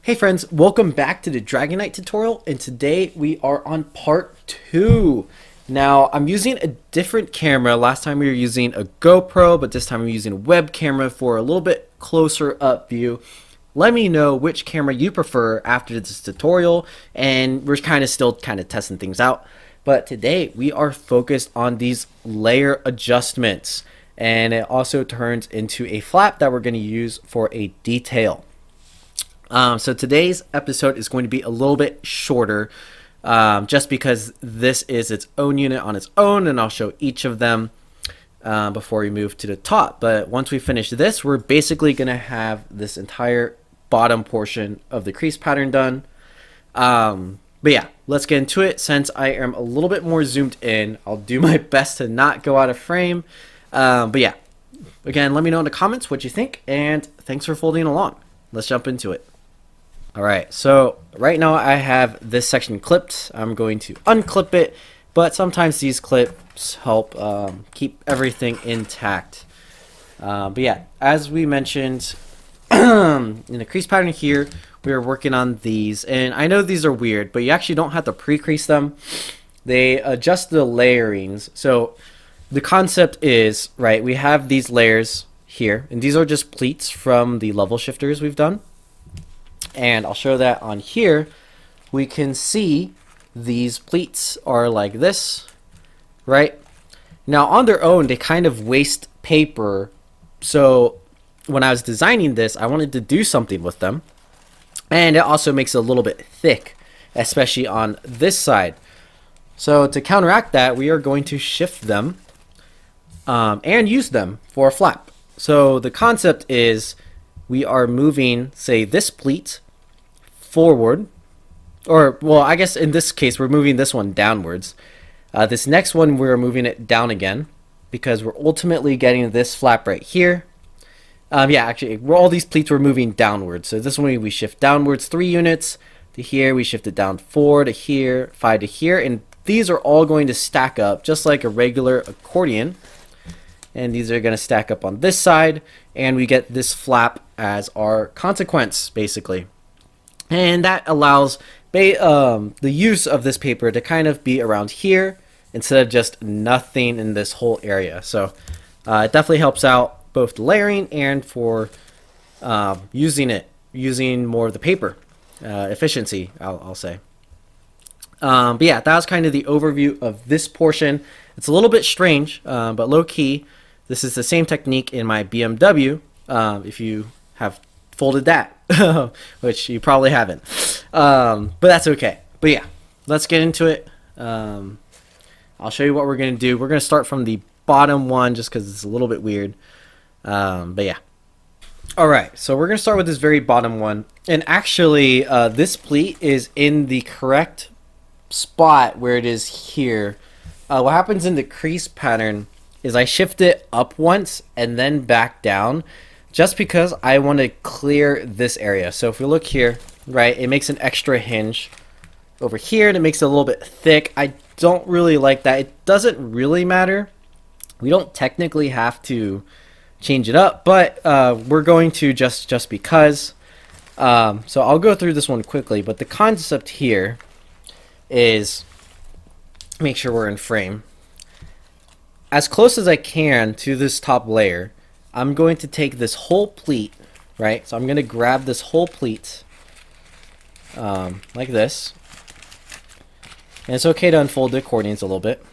Hey friends, welcome back to the Dragonite tutorial, and today we are on part 2. Now, I'm using a different camera. Last time we were using a GoPro, but this time I'm using a web camera for a little bit closer up view. Let me know which camera you prefer after this tutorial, and we're still testing things out. But today we are focused on these layer adjustments, and it also turns into a flap that we're going to use for a detail. So today's episode is going to be a little bit shorter, just because this is its own unit on its own, and I'll show each of them before we move to the top. But once we finish this, we're basically going to have this entire bottom portion of the crease pattern done. But yeah, let's get into it. Since I am a little bit more zoomed in, I'll do my best to not go out of frame. But yeah, again, let me know in the comments what you think, and thanks for following along. Let's jump into it. Alright, so right now I have this section clipped. I'm going to unclip it, but sometimes these clips help keep everything intact. But yeah, as we mentioned, in the crease pattern here, we are working on these. And I know these are weird, but you actually don't have to pre-crease them. They adjust the layerings. So the concept is, right, we have these layers here, and these are just pleats from the level shifters we've done. And I'll show that on here. We can see these pleats are like this, right? Now on their own, they kind of waste paper. So when I was designing this, I wanted to do something with them. And it also makes it a little bit thick, especially on this side. So to counteract that, we are going to shift them and use them for a flap. So the concept is we are moving, say, this pleat forward, or well, I guess in this case we're moving this one downwards. This next one we're moving it down again because we're ultimately getting this flap right here. Yeah, actually, all these pleats we're moving downwards. So this one we shift downwards 3 units to here. We shift it down 4 to here, 5 to here, and these are all going to stack up just like a regular accordion. And these are going to stack up on this side, and we get this flap as our consequence, basically. And that allows the use of this paper to kind of be around here instead of just nothing in this whole area. So it definitely helps out both the layering and for using more of the paper efficiency, I'll say. But yeah, that was kind of the overview of this portion. It's a little bit strange, but low-key, this is the same technique in my BMW, if you have folded that, which you probably haven't. But that's okay. But yeah, let's get into it. I'll show you what we're going to do. We're going to start from the bottom one just because it's a little bit weird. But yeah. Alright, so we're going to start with this very bottom one. And actually, this pleat is in the correct spot where it is here. What happens in the crease pattern is I shift it up once and then back down just because I want to clear this area. So if we look here, right, it makes an extra hinge over here and it makes it a little bit thick. I don't really like that. It doesn't really matter. We don't technically have to change it up, but we're going to just because. So I'll go through this one quickly, but the concept here is, make sure we're in frame. As close as I can to this top layer, I'm going to take this whole pleat, right? So I'm going to grab this whole pleat like this. And it's okay to unfold the accordions a little bit.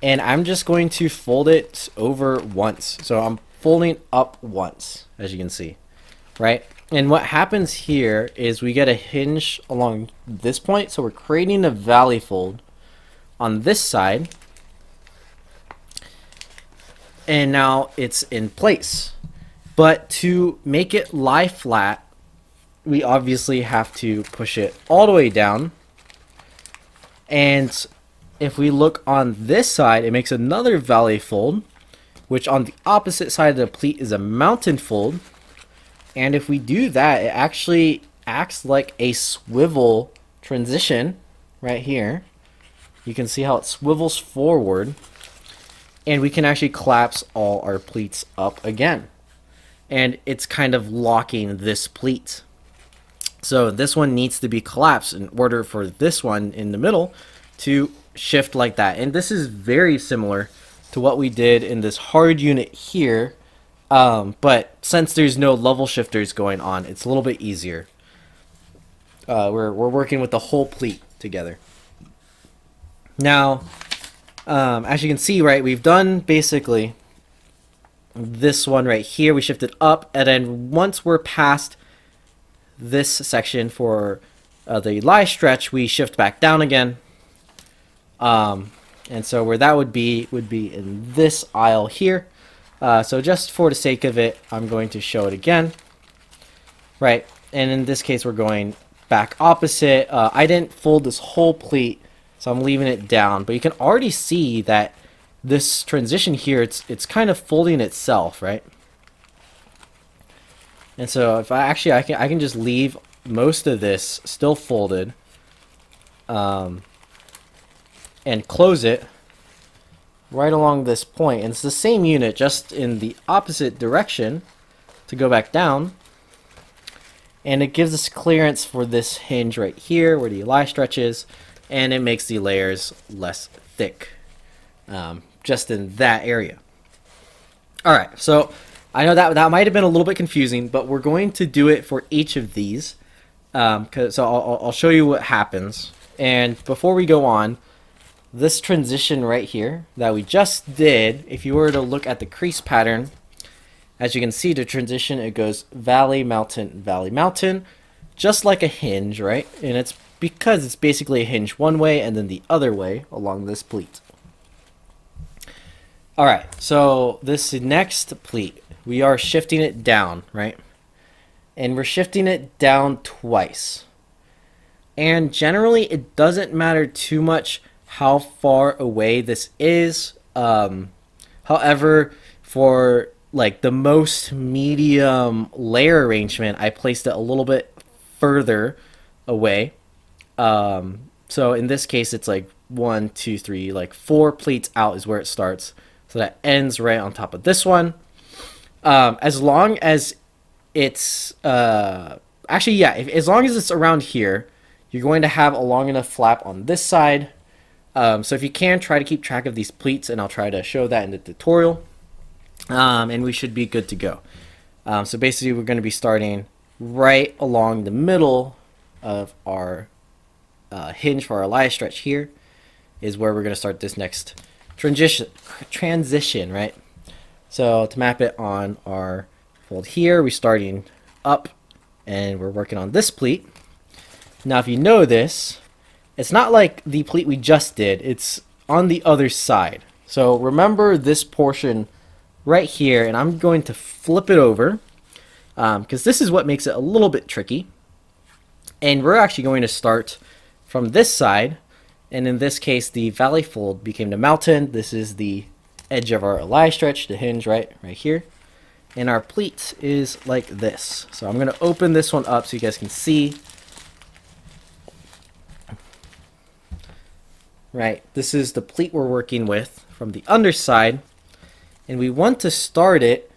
And I'm just going to fold it over once. So I'm folding up once, as you can see, right? And what happens here is we get a hinge along this point. So we're creating a valley fold on this side. And now it's in place. But to make it lie flat, we obviously have to push it all the way down. And if we look on this side, it makes another valley fold, which on the opposite side of the pleat is a mountain fold. And if we do that, it actually acts like a swivel transition right here. You can see how it swivels forward. And we can actually collapse all our pleats up again. And it's kind of locking this pleat. So this one needs to be collapsed in order for this one in the middle to shift like that. And this is very similar to what we did in this hard unit here. But since there's no level shifters going on, it's a little bit easier. We're working with the whole pleat together. Now, as you can see, right, we've done basically this one right here. We shifted up, and then once we're past this section for the lie stretch, we shift back down again. And so where that would be in this aisle here. So just for the sake of it, I'm going to show it again. Right, and in this case, we're going back opposite. I didn't fold this whole pleat, so I'm leaving it down. But you can already see that this transition here, it's kind of folding itself, right? And so if I can just leave most of this still folded, and close it right along this point. And it's the same unit, just in the opposite direction to go back down. And it gives us clearance for this hinge right here where the lie stretches, and it makes the layers less thick, just in that area. Alright, so I know that might have been a little bit confusing, but we're going to do it for each of these. So I'll show you what happens. And before we go on, this transition right here that we just did, if you were to look at the crease pattern, as you can see, the transition, it goes valley, mountain, just like a hinge, right? And it's because it's basically a hinge one way and then the other way along this pleat. Alright, so this next pleat, we are shifting it down, right? And we're shifting it down twice. And generally, it doesn't matter too much how far away this is. However, for like the most medium layer arrangement, I placed it a little bit further away. So in this case, it's like 1, 2, 3, like 4 pleats out is where it starts. So that ends right on top of this one. As long as it's actually, yeah, as long as it's around here, you're going to have a long enough flap on this side. So if you can, try to keep track of these pleats, and I'll try to show that in the tutorial. And we should be good to go. So basically, we're going to be starting right along the middle of our hinge for our lie stretch here is where we're going to start this next transition, right? So to map it on our fold here, we're starting up, and we're working on this pleat. Now, if you know this, it's not like the pleat we just did. It's on the other side. So remember this portion right here, and I'm going to flip it over because this is what makes it a little bit tricky. And we're actually going to start from this side, and in this case, the valley fold became the mountain. This is the edge of our lie stretch, the hinge right here. And our pleat is like this. So I'm going to open this one up so you guys can see. Right, this is the pleat we're working with from the underside, and we want to start it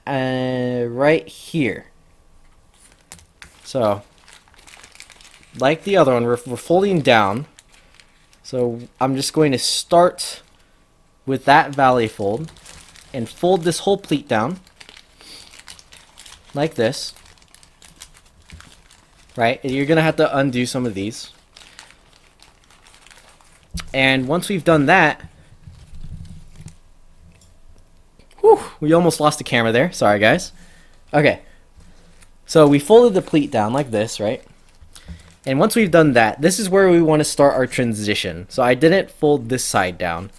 right here. So, like the other one, we're folding down. So I'm just going to start with that valley fold and fold this whole pleat down like this. Right, and you're gonna have to undo some of these. And once we've done that, whew, we almost lost the camera there. Sorry, guys. Okay. So we folded the pleat down like this, right? And once we've done that, this is where we want to start our transition. So I didn't fold this side down.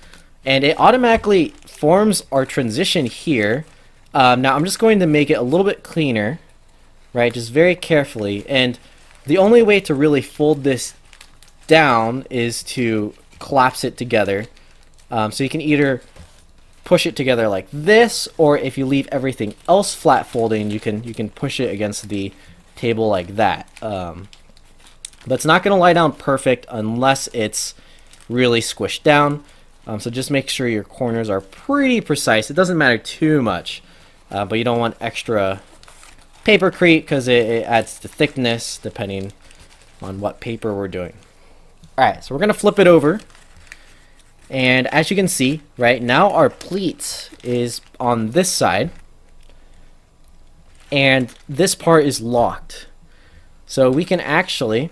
And it automatically forms our transition here. Now I'm just going to make it a little bit cleaner, right? Just very carefully. And the only way to really fold this down is to collapse it together. So you can either push it together like this, or if you leave everything else flat folding, you can push it against the table like that. But it's not going to lie down perfect unless it's really squished down. So just make sure your corners are pretty precise. It doesn't matter too much, but you don't want extra paper creep because it adds to thickness depending on what paper we're doing. Alright, so we're going to flip it over. And as you can see, right now our pleats is on this side. And this part is locked. So we can actually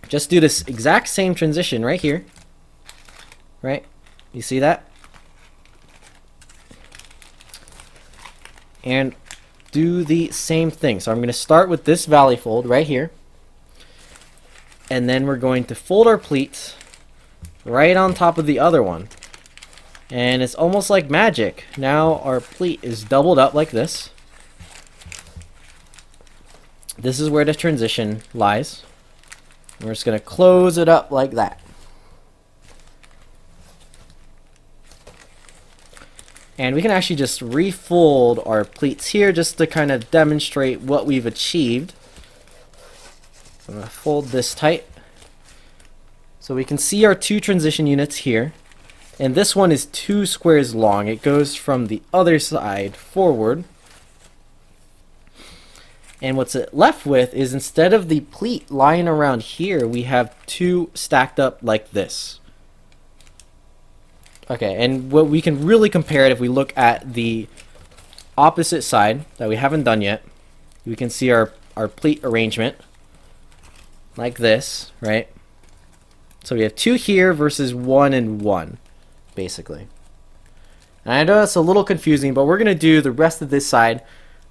just do this exact same transition right here. Right? You see that? And do the same thing. So I'm going to start with this valley fold right here. And then we're going to fold our pleats right on top of the other one. And it's almost like magic. Now our pleat is doubled up like this. This is where the transition lies. We're just going to close it up like that. And we can actually just refold our pleats here just to kind of demonstrate what we've achieved. So I'm going to fold this tight. So we can see our two transition units here. And this one is 2 squares long. It goes from the other side forward. And what's it left with is, instead of the pleat lying around here, we have 2 stacked up like this. Okay, and what we can really compare it, if we look at the opposite side that we haven't done yet, we can see our pleat arrangement like this, right? So we have 2 here versus 1 and 1, basically. And I know it's a little confusing, but we're going to do the rest of this side,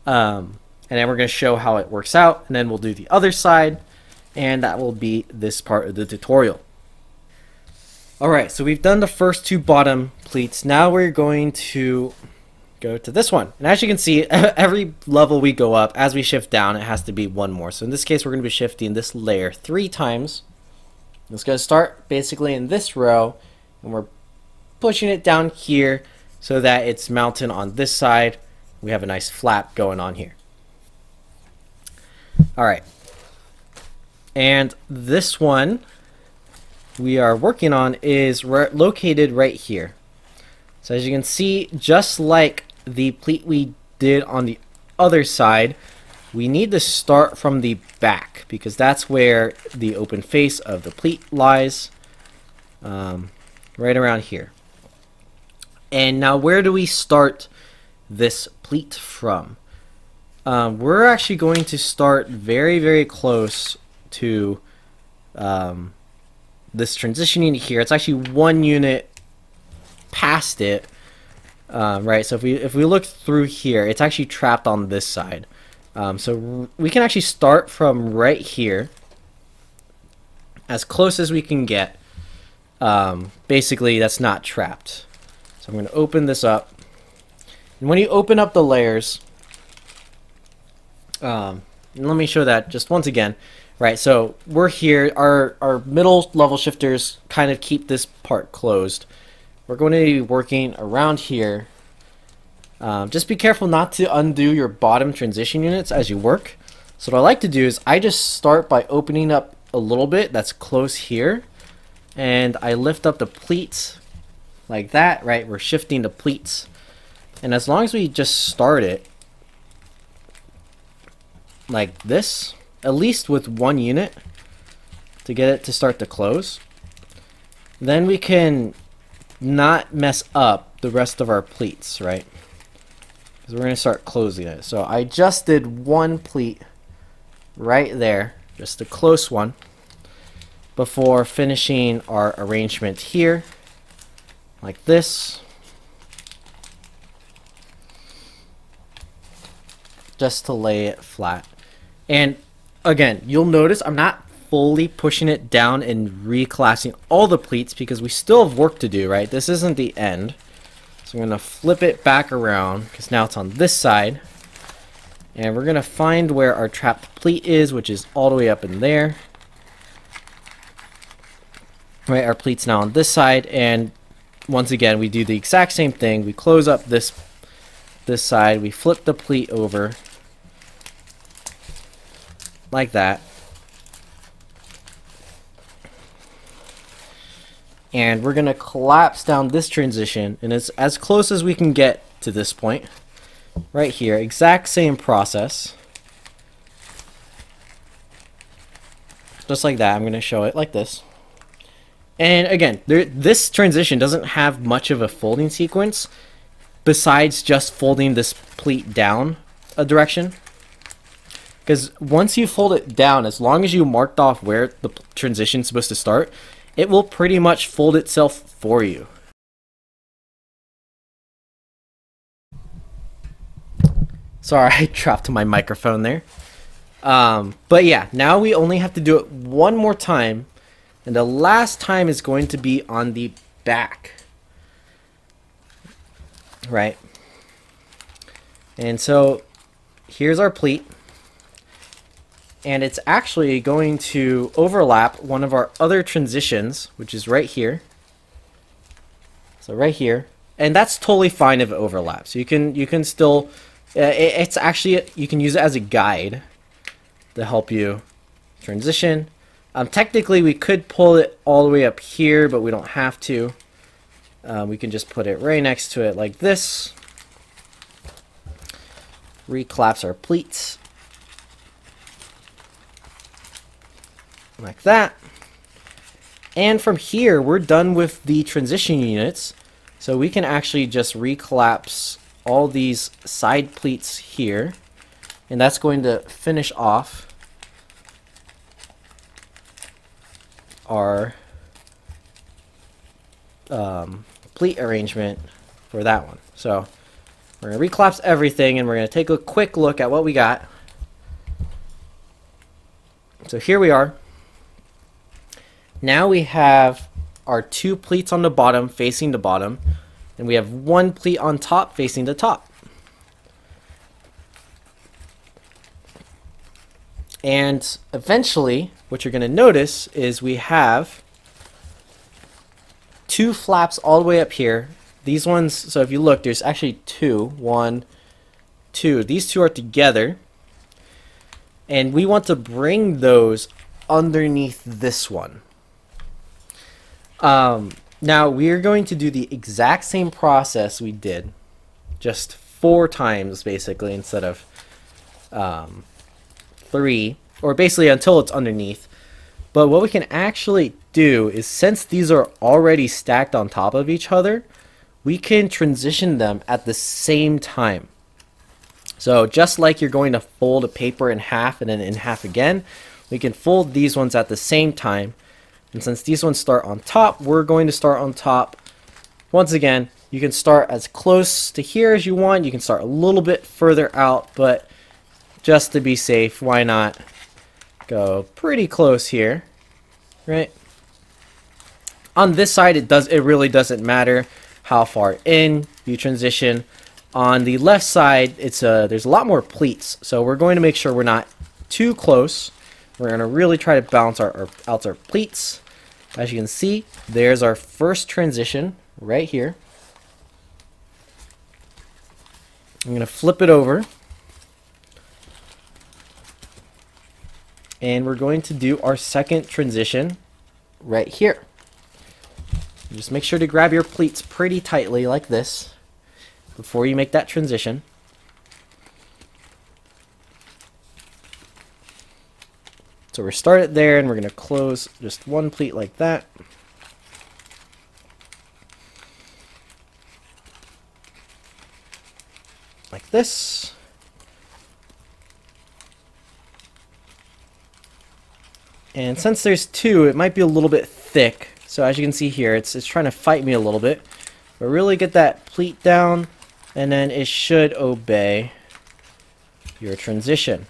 and then we're going to show how it works out, and then we'll do the other side, and that will be this part of the tutorial. Alright, so we've done the first 2 bottom pleats. Now we're going to go to this one. And as you can see, every level we go up, as we shift down, it has to be 1 more. So in this case, we're going to be shifting this layer 3 times. It's going to start basically in this row, and we're pushing it down here so that it's mounted on this side. We have a nice flap going on here. Alright. And this one we are working on is located right here. So as you can see, just like the pleat we did on the other side, we need to start from the back because that's where the open face of the pleat lies, right around here. And now where do we start this pleat from? We're actually going to start very, very close to this transition unit here. It's actually 1 unit past it, right? So if we look through here, it's actually trapped on this side. So we can actually start from right here, as close as we can get. Basically, that's not trapped. So I'm going to open this up, and when you open up the layers, and let me show that just once again. Right, so we're here, our middle level shifters kind of keep this part closed. We're going to be working around here. Just be careful not to undo your bottom transition units as you work. So what I like to do is I just start by opening up a little bit that's close here. And I lift up the pleats like that, right? We're shifting the pleats. And as long as we just start it like this, at least with 1 unit to get it to start to close, then we can not mess up the rest of our pleats, right? Because we're going to start closing it. So I just did 1 pleat right there, just a close one, before finishing our arrangement here like this, just to lay it flat. And again, you'll notice I'm not fully pushing it down and reclassing all the pleats because we still have work to do, right? This isn't the end. So I'm going to flip it back around because now it's on this side. And we're going to find where our trapped pleat is, which is all the way up in there. Right, our pleat's now on this side, and once again we do the exact same thing. We close up this side, we flip the pleat over like that, and we're gonna collapse down this transition, and it's as close as we can get to this point. right here, exact same process. Just like that. I'm going to show it like this. And again, this transition doesn't have much of a folding sequence besides just folding this pleat down a direction. Because once you fold it down, as long as you marked off where the transition is supposed to start, it will pretty much fold itself for you. Sorry, I dropped my microphone there. But yeah, now we only have to do it one more time, and the last time is going to be on the back. Right? And so here's our pleat. And it's actually going to overlap one of our other transitions, which is right here. So right here. And that's totally fine if it overlaps. You can still, it's actually, you can use it as a guide to help you transition. Technically, we could pull it all the way up here, but we don't have to. We can just put it right next to it like this. Reclaps our pleats. Like that. And from here, we're done with the transition units. So we can actually just recollapse all these side pleats here. And that's going to finish off our pleat arrangement for that one. So we're going to recollapse everything, and we're going to take a quick look at what we got. So here we are. Now we have our two pleats on the bottom facing the bottom, and we have one pleat on top facing the top. And eventually, what you're going to notice is we have two flaps all the way up here. These ones, so if you look, there's actually two. One, two. These two are together. And we want to bring those underneath this one. Now we're going to do the exact same process we did, just 4 times basically instead of 3, or basically until it's underneath. But what we can actually do is, since these are already stacked on top of each other, we can transition them at the same time. So just like you're going to fold a paper in half and then in half again, we can fold these ones at the same time. And since these ones start on top, we're going to start on top. Once again, you can start as close to here as you want. You can start a little bit further out, but just to be safe, why not go pretty close here, right? On this side, it really doesn't matter how far in you transition. On the left side, there's a lot more pleats, so we're going to make sure we're not too close. We're going to really try to balance out our pleats. As you can see, there's our first transition right here. I'm going to flip it over. And we're going to do our second transition right here. Just make sure to grab your pleats pretty tightly like this before you make that transition. So we're started there, and we're going to close just one pleat like that. Like this. And since there's 2, it might be a little bit thick. So as you can see here, it's trying to fight me a little bit. But really get that pleat down, and then it should obey your transition.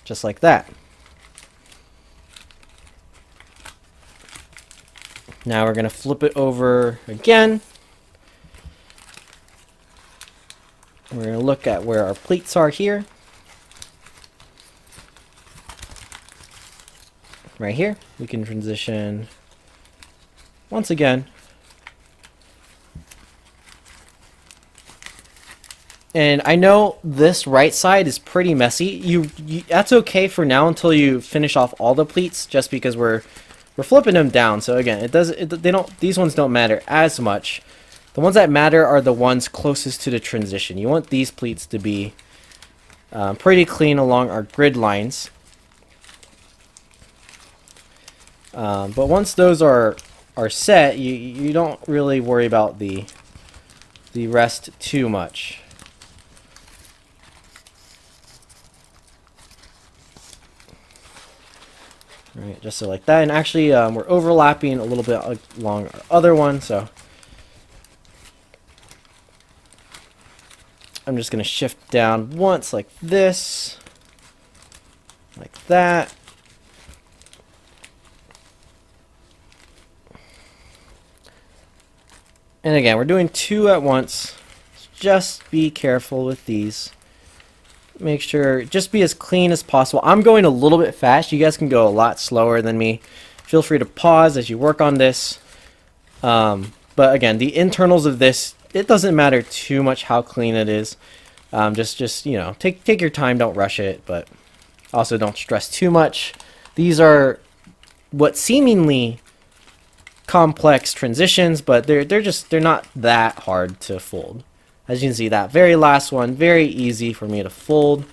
Just like that. Now we're going to flip it over again. We're going to look at where our pleats are here. Right here. We can transition once again And I know this right side is pretty messy. That's okay for now until you finish off all the pleats, just because we're flipping them down. So again, these ones don't matter as much. The ones that matter are the ones closest to the transition. You want these pleats to be pretty clean along our grid lines. But once those are set, you don't really worry about the rest too much. All right, just so like that. And actually, we're overlapping a little bit along our other one, so I'm just going to shift down once like this, like that. And again, we're doing 2 at once. Just be careful with these. Make sure, just be as clean as possible. I'm going a little bit fast. You guys can go a lot slower than me. Feel free to pause as you work on this. But again, the internals of this, it doesn't matter too much how clean it is. Just you know, take your time. Don't rush it, but also don't stress too much. These are what seemingly complex transitions, but they're not that hard to fold. As you can see, that very last one, very easy for me to fold.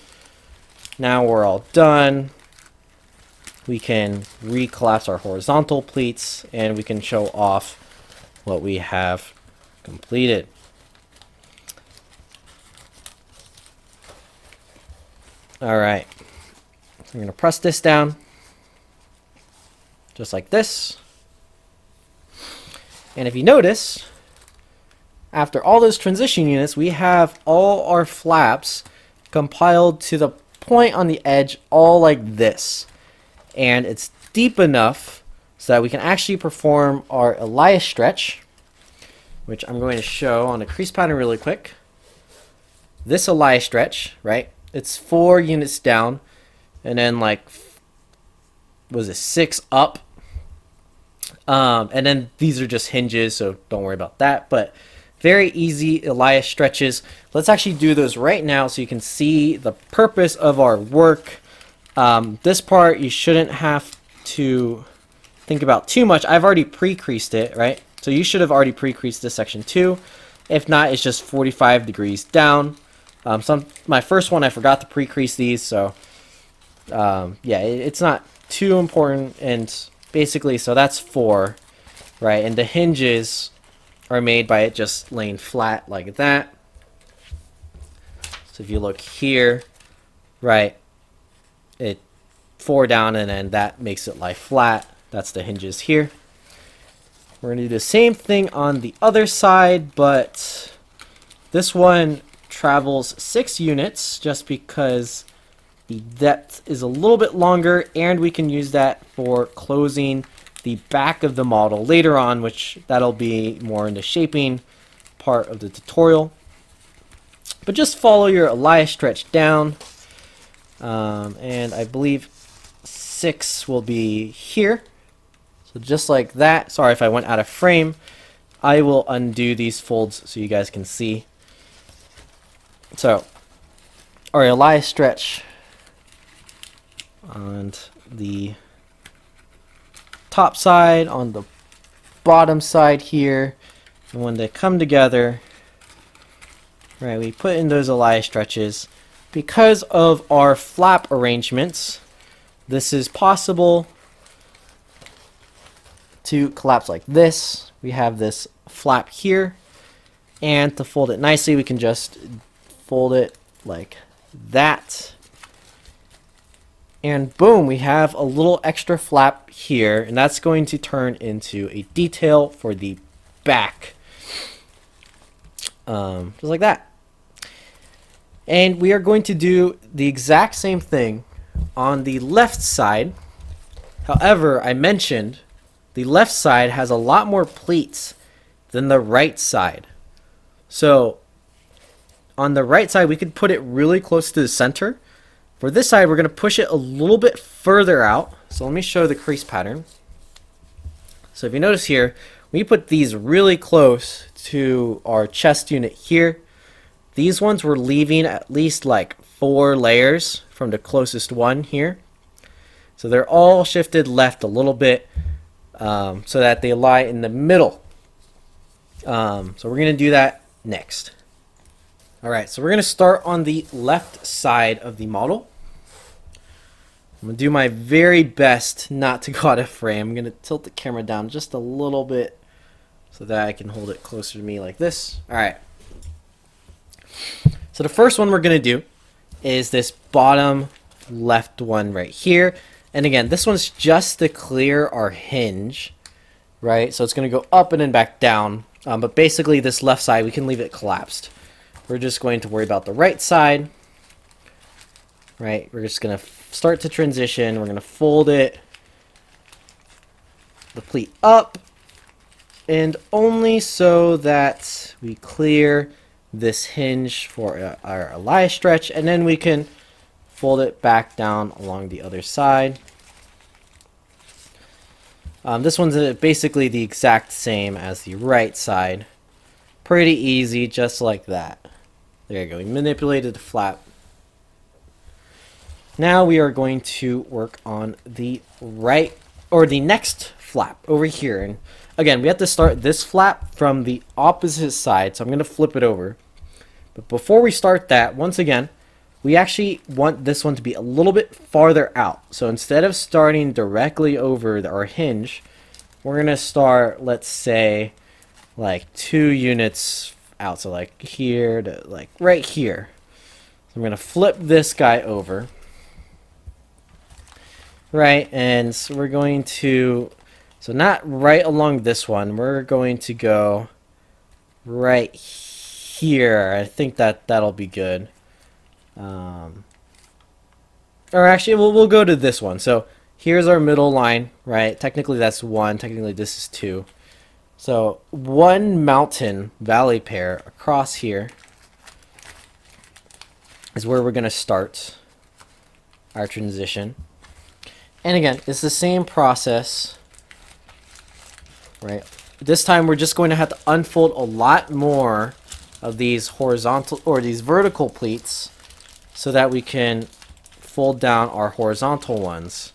Now we're all done. We can recollapse our horizontal pleats, and we can show off what we have completed. All right, I'm going to press this down, just like this. And if you notice, after all those transition units, we have all our flaps compiled to the point on the edge, all like this. And it's deep enough so that we can actually perform our Elias stretch, which I'm going to show on a crease pattern really quick. This Elias stretch, right? It's 4 units down, and then like, was it 6 up? And then these are just hinges, so don't worry about that. But very easy Elias stretches. Let's actually do those right now so you can see the purpose of our work. This part you shouldn't have to think about too much. I've already pre-creased it, right? So you should have already pre-creased this section too. If not, it's just 45 degrees down. My first one, I forgot to pre-crease these, so yeah, it's not too important. And basically, so that's 4, right? And the hinges are made by it just laying flat like that. So if you look here, right, it 4 down, and then that makes it lie flat. That's the hinges here. We're going to do the same thing on the other side, but this one travels 6 units just because the depth is a little bit longer, and we can use that for closing the back of the model later on, which that'll be more in the shaping part of the tutorial. But just follow your Elias stretch down, and I believe 6 will be here. So just like that. Sorry if I went out of frame. I will undo these folds so you guys can see. So our Elias stretch on the top side, on the bottom side here, and when they come together, right, we put in those Elias stretches. Because of our flap arrangements, this is possible to collapse like this. We have this flap here, and to fold it nicely, we can just fold it like that. And boom, we have a little extra flap here, and that's going to turn into a detail for the back. Just like that. And we are going to do the exact same thing on the left side. However, I mentioned the left side has a lot more pleats than the right side. So on the right side, we could put it really close to the center. For this side, we're going to push it a little bit further out. So let me show the crease pattern. So if you notice here, we put these really close to our chest unit here. these ones we're leaving at least like 4 layers from the closest one here. So they're all shifted left a little bit so that they lie in the middle. So we're going to do that next. Alright, so we're going to start on the left side of the model. I'm going to do my very best not to go out of frame. I'm going to tilt the camera down just a little bit so that I can hold it closer to me like this. Alright. So the first one we're going to do is this bottom left one right here. And again, this one's just to clear our hinge, right? So it's going to go up and then back down. But basically this left side, we can leave it collapsed. We're just going to worry about the right side. Right, we're just going to start to transition. We're going to fold it, the pleat up, and only so that we clear this hinge for our Elias stretch, and then we can fold it back down along the other side. This one's basically the exact same as the right side. Pretty easy, just like that. There you go, we manipulated the flap. Now we are going to work on the right, or the next flap over here. And again, we have to start this flap from the opposite side, so I'm going to flip it over. But before we start that, once again, we actually want this one to be a little bit farther out. So instead of starting directly over our hinge, we're going to start, let's say, like 2 units out. So like here to like right here. So I'm going to flip this guy over. Right, and so we're going to, so not right along this one, we're going to go right here. I think that'll be good. Or actually, we'll go to this one. So here's our middle line, right? Technically that's 1, technically this is 2. So 1 mountain valley pair across here is where we're going to start our transition. And again, it's the same process, right? This time we're just going to have to unfold a lot more of these horizontal or these vertical pleats so that we can fold down our horizontal ones.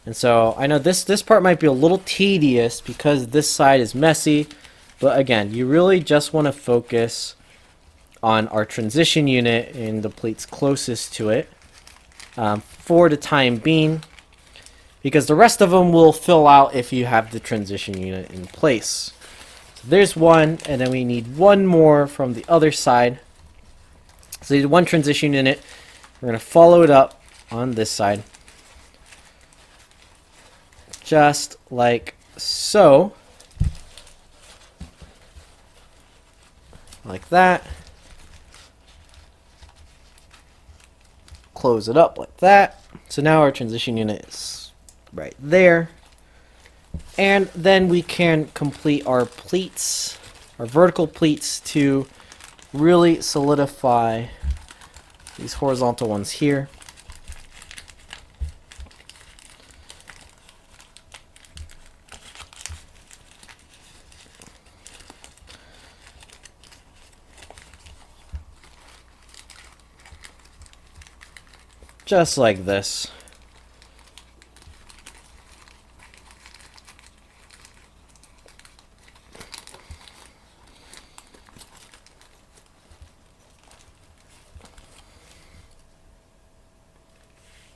And so I know this part might be a little tedious because this side is messy, but again, you really just want to focus on our transition unit and the pleats closest to it for the time being. Because the rest of them will fill out if you have the transition unit in place. So there's one, and then we need one more from the other side. So we need 1 transition unit. We're going to follow it up on this side. Just like so. Like that. Close it up like that. So now our transition unit is right there, and then we can complete our pleats, our vertical pleats, to really solidify these horizontal ones here. Just like this.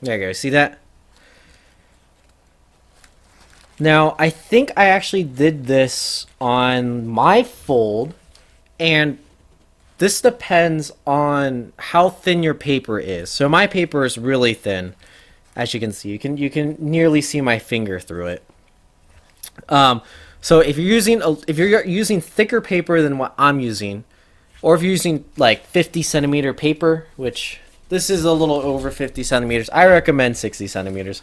There you go, see that? Now, I think I actually did this on my fold, and this depends on how thin your paper is. So my paper is really thin, as you can see. You can nearly see my finger through it. So if you're using thicker paper than what I'm using, or if you're using like 50 centimeter paper, which this is a little over 50 centimeters. I recommend 60 centimeters.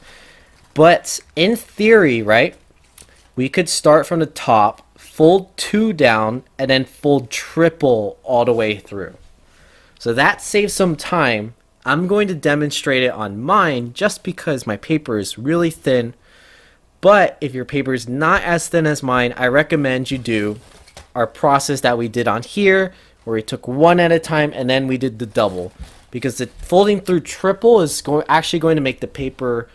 But in theory, right, we could start from the top, fold 2 down, and then fold triple all the way through. So that saves some time. I'm going to demonstrate it on mine just because my paper is really thin. But if your paper is not as thin as mine, I recommend you do our process that we did on here, where we took one at a time and then we did the double, because the folding through triple is actually going to make the paper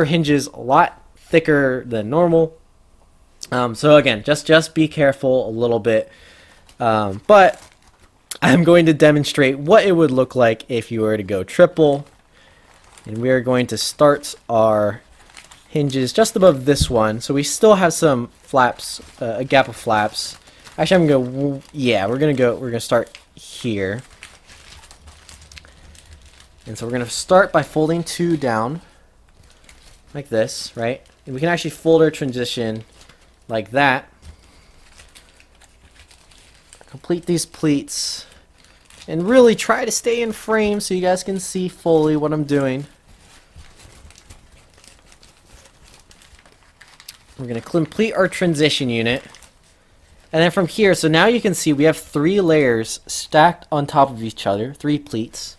hinges a lot thicker than normal. So again, just be careful a little bit, but I'm going to demonstrate what it would look like if you were to go triple. And we are going to start our hinges just above this one, so we still have some flaps, a gap of flaps. Actually, we're gonna start here. And so we're gonna start by folding 2 down like this, right? And we can actually fold our transition like that. Complete these pleats and really try to stay in frame so you guys can see fully what I'm doing. We're going to complete our transition unit. And then from here, so now you can see we have 3 layers stacked on top of each other, 3 pleats.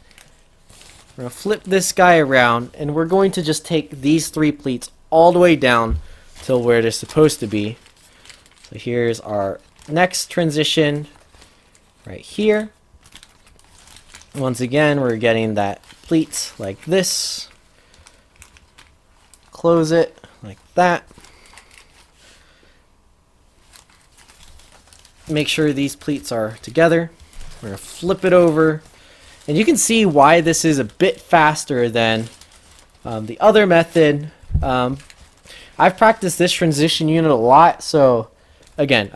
We're going to flip this guy around, and we're going to just take these 3 pleats all the way down till where they're supposed to be. So here's our next transition right here. Once again, we're getting that pleat like this. Close it like that. Make sure these pleats are together. We're going to flip it over. And you can see why this is a bit faster than the other method. I've practiced this transition unit a lot, so again,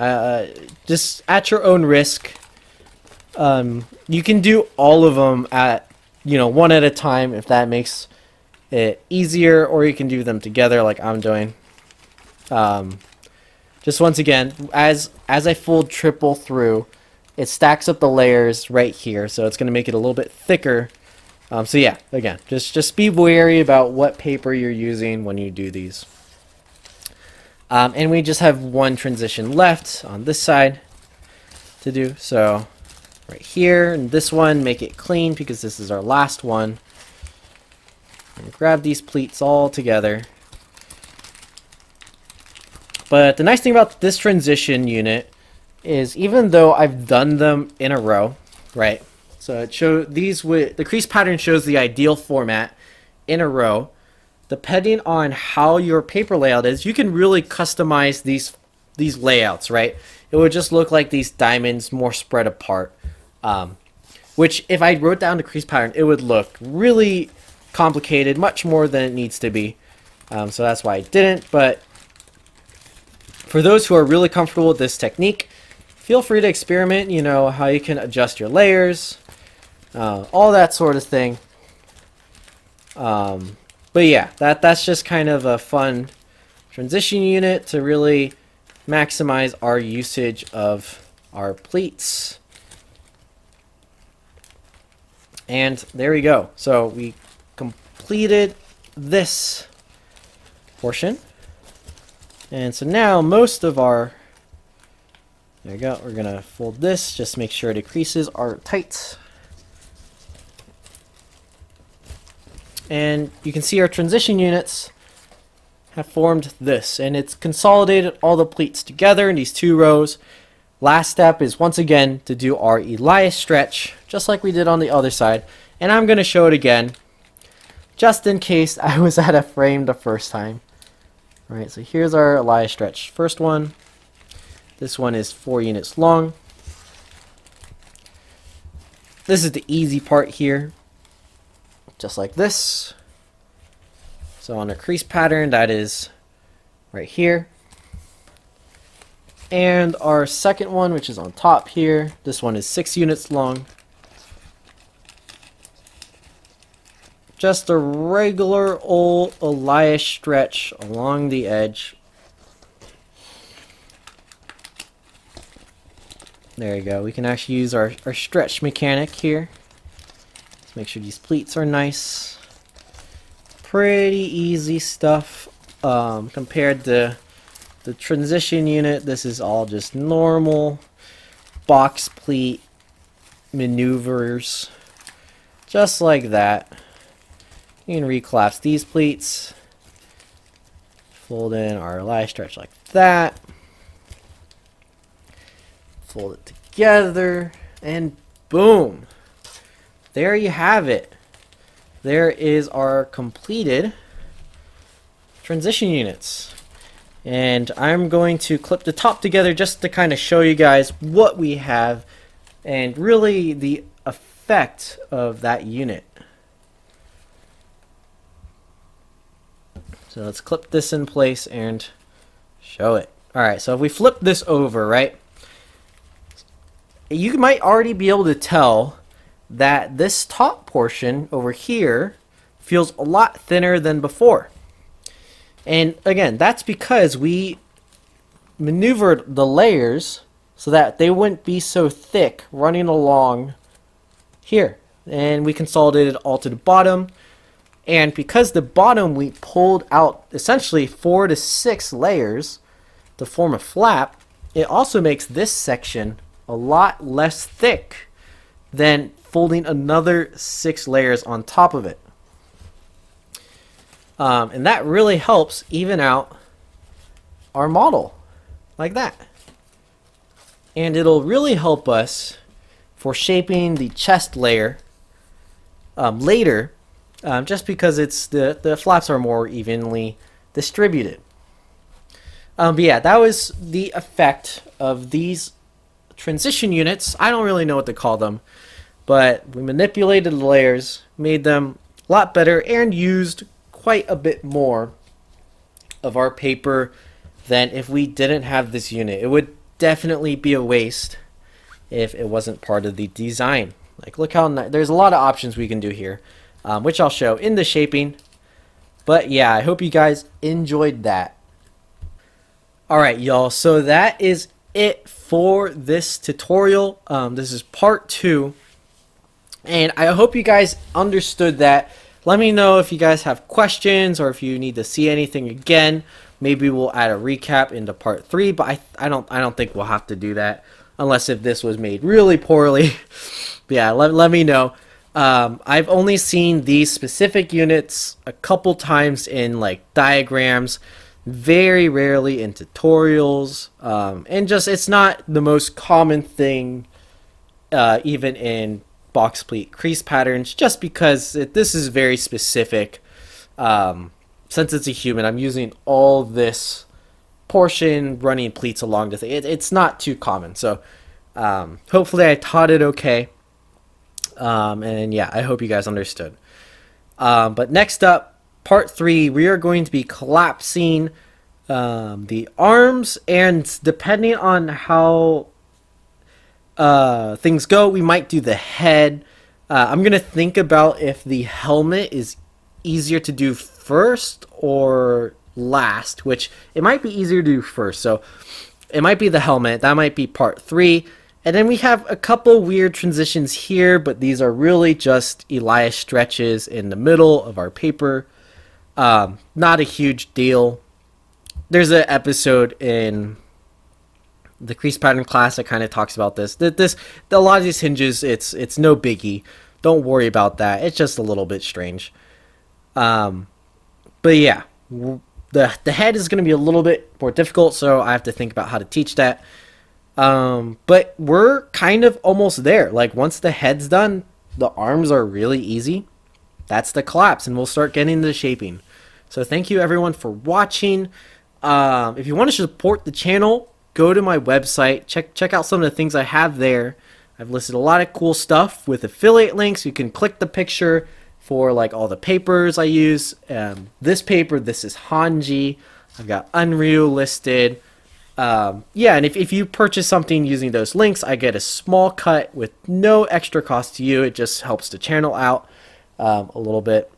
just at your own risk. You can do all of them at, one at a time if that makes it easier, or you can do them together like I'm doing. Just once again, as I fold triple through, it stacks up the layers right here, so it's going to make it a little bit thicker. So yeah, again, just be wary about what paper you're using when you do these. And we just have one transition left on this side to do. So right here, and this one, make it clean because this is our last one. And grab these pleats all together. But the nice thing about this transition unit is, even though I've done them in a row, right? So the crease pattern shows the ideal format in a row. Depending on how your paper layout is, you can really customize these layouts, right? It would just look like these diamonds more spread apart. Which, if I wrote down the crease pattern, it would look really complicated, much more than it needs to be. So that's why I didn't. But for those who are really comfortable with this technique, feel free to experiment, how you can adjust your layers, all that sort of thing. But yeah, that's just kind of a fun transition unit to really maximize our usage of our pleats. And there we go. So we completed this portion. And so now most of our, there we go, we're going to fold this, just make sure the creases are tight. And you can see our transition units have formed this, and it's consolidated all the pleats together in these 2 rows. Last step is, once again, to do our Elias stretch, just like we did on the other side. And I'm going to show it again, just in case I was out of frame the first time. Alright, so here's our Elias stretch. First one. This one is 4 units long. This is the easy part here. Just like this. So on a crease pattern, that is right here. And our second one, which is on top here, this one is 6 units long. Just a regular old Elias stretch along the edge. There you go. We can actually use our stretch mechanic here. Let's make sure these pleats are nice. Pretty easy stuff compared to the transition unit. This is all just normal box pleat maneuvers. Just like that. You can recollapse these pleats. Fold in our Elias stretch like that. Fold it together, and boom, there you have it. There is our completed transition units. And I'm going to clip the top together just to kind of show you guys what we have and really the effect of that unit. So let's clip this in place and show it. Alright, so if we flip this over, right, you might already be able to tell that this top portion over here feels a lot thinner than before. And again, that's because we maneuvered the layers so that they wouldn't be so thick running along here. And we consolidated all to the bottom. And because the bottom we pulled out essentially 4 to 6 layers to form a flap, it also makes this section a lot less thick than folding another 6 layers on top of it. And that really helps even out our model like that. And it'll really help us for shaping the chest layer later, just because it's the flaps are more evenly distributed. But yeah, that was the effect of these transition units. I don't really know what to call them, but we manipulated the layers, made them a lot better, and used quite a bit more of our paper than if we didn't have this unit. It would definitely be a waste if it wasn't part of the design. Like, look how nice. There's a lot of options we can do here, which I'll show in the shaping. But yeah, I hope you guys enjoyed that. Alright y'all, so that is it for this tutorial. This is part 2, and I hope you guys understood that. Let me know if you guys have questions or if you need to see anything again. Maybe we'll add a recap into part 3, but I don't think we'll have to do that unless if this was made really poorly. But yeah, let me know. I've only seen these specific units a couple times in like diagrams, very rarely in tutorials, and just it's not the most common thing even in box pleat crease patterns, just because this is very specific. Since it's a human, I'm using all this portion running pleats along the thing. It's not too common, so hopefully I taught it okay. And yeah, I hope you guys understood. But next up, part 3, we are going to be collapsing the arms, and depending on how things go, we might do the head. I'm gonna think about if the helmet is easier to do first or last, which it might be easier to do first, so it might be the helmet. That might be part 3. And then we have a couple weird transitions here, but these are really just Elias stretches in the middle of our paper. Not a huge deal. There's an episode in the crease pattern class that kind of talks about this. A lot of these hinges, it's no biggie. Don't worry about that. It's just a little bit strange. But yeah, the head is going to be a little bit more difficult, so I have to think about how to teach that. But we're kind of almost there. Like, once the head's done, the arms are really easy. That's the collapse, and we'll start getting the shaping. So thank you everyone for watching. If you want to support the channel, go to my website, check out some of the things I have there. I've listed a lot of cool stuff with affiliate links. You can click the picture for like all the papers I use. This paper, this is Hanji. I've got Unreal listed. Yeah, and if you purchase something using those links, I get a small cut with no extra cost to you. It just helps the channel out a little bit.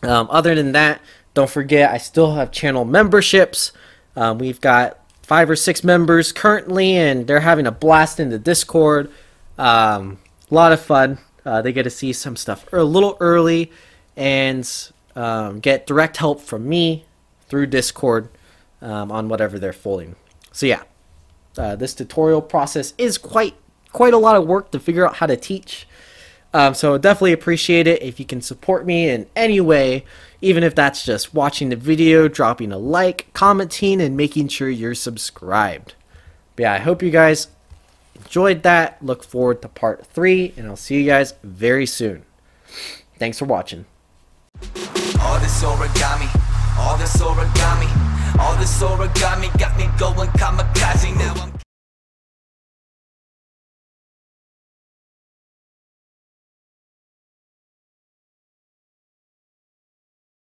Other than that, don't forget, I still have channel memberships. We've got 5 or 6 members currently, and they're having a blast in the Discord. A lot of fun. They get to see some stuff a little early and get direct help from me through Discord on whatever they're folding. So yeah, this tutorial process is quite a lot of work to figure out how to teach. So definitely appreciate it if you can support me in any way, even if that's just watching the video, dropping a like, commenting, and making sure you're subscribed. But yeah, I hope you guys enjoy enjoyed that. Look forward to part 3, and I'll see you guys very soon. Thanks for watching. All this origami, all this origami, all this origami got me going kamikaze.